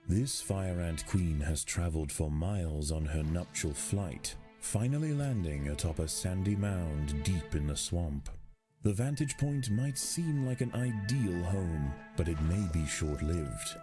This fire ant queen has traveled for miles on her nuptial flight, finally landing atop a sandy mound deep in the swamp. The vantage point might seem like an ideal home, but it may be short-lived.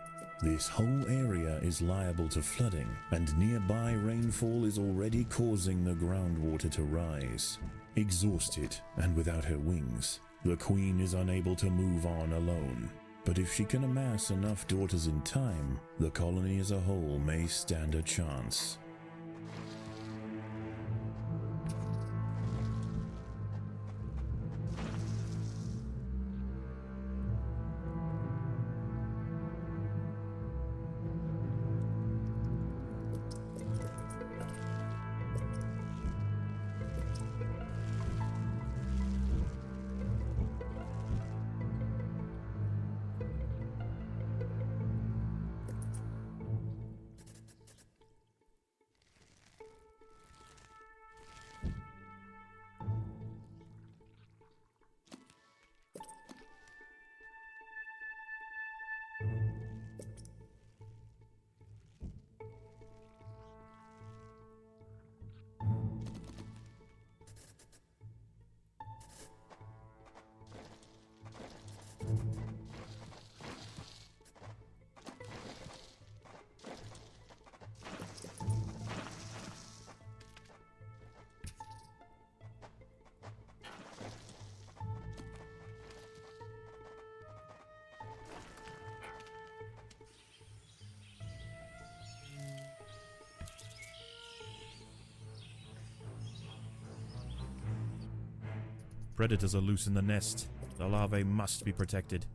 This whole area is liable to flooding, and nearby rainfall is already causing the groundwater to rise. Exhausted and without her wings, the queen is unable to move on alone. But if she can amass enough daughters in time, the colony as a whole may stand a chance. Predators are loose in the nest. The larvae must be protected.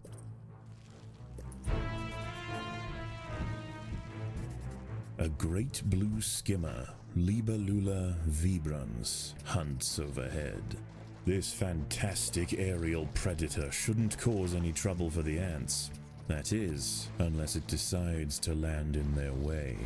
A great blue skimmer, Libellula vibrans, hunts overhead. This fantastic aerial predator shouldn't cause any trouble for the ants. That is, unless it decides to land in their way.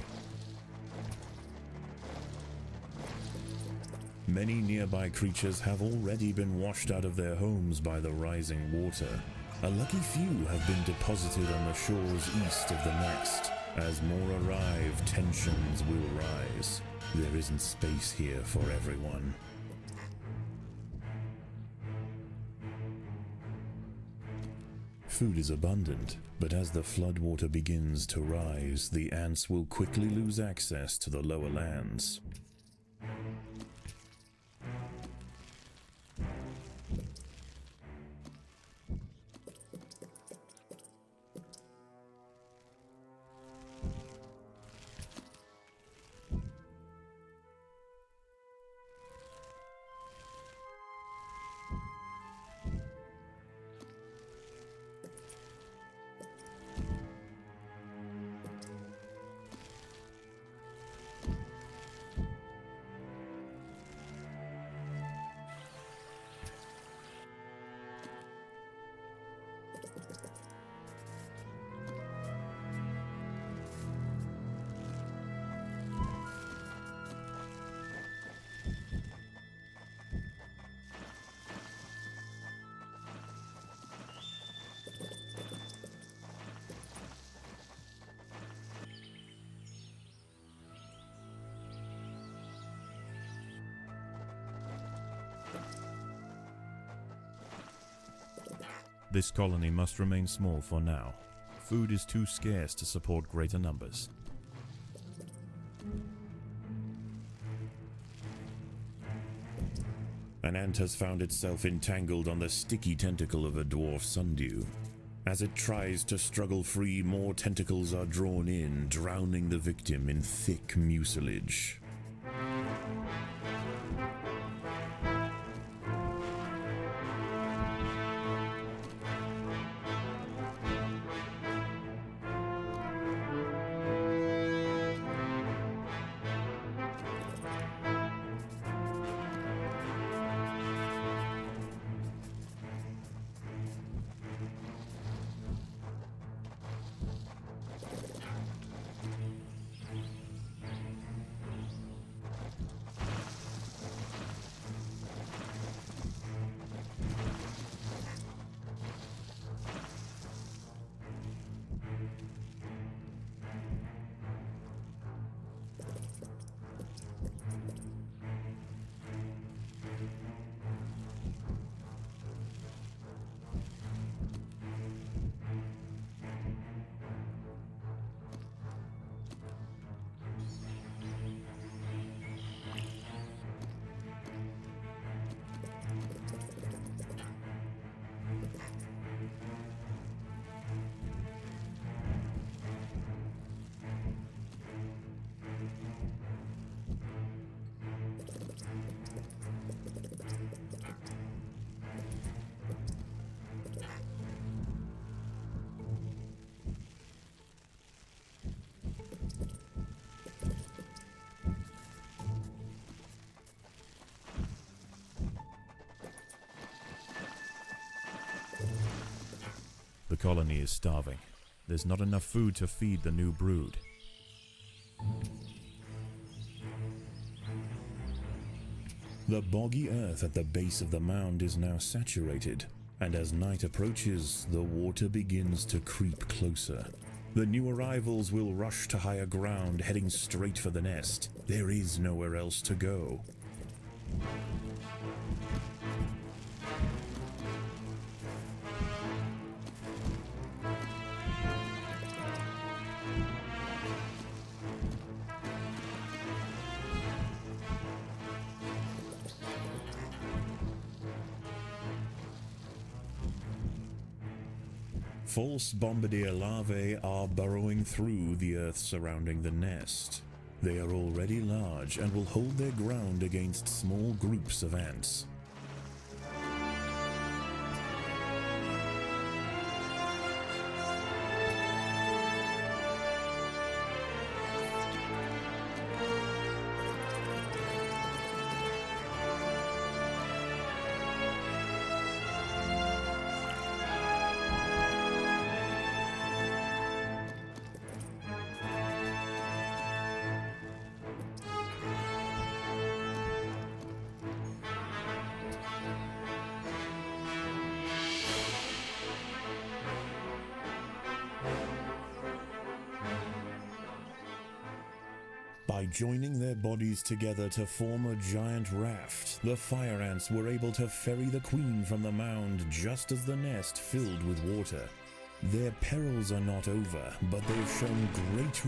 Many nearby creatures have already been washed out of their homes by the rising water. A lucky few have been deposited on the shores east of the nest. As more arrive, tensions will rise. There isn't space here for everyone. Food is abundant, but as the floodwater begins to rise, the ants will quickly lose access to the lower lands. This colony must remain small for now. Food is too scarce to support greater numbers. An ant has found itself entangled on the sticky tentacle of a dwarf sundew. As it tries to struggle free, more tentacles are drawn in, drowning the victim in thick mucilage. The colony is starving. There's not enough food to feed the new brood. The boggy earth at the base of the mound is now saturated, and as night approaches, the water begins to creep closer. The new arrivals will rush to higher ground, heading straight for the nest. There is nowhere else to go. False bombardier larvae are burrowing through the earth surrounding the nest. They are already large and will hold their ground against small groups of ants. By joining their bodies together to form a giant raft, the fire ants were able to ferry the queen from the mound just as the nest filled with water. Their perils are not over, but they've shown great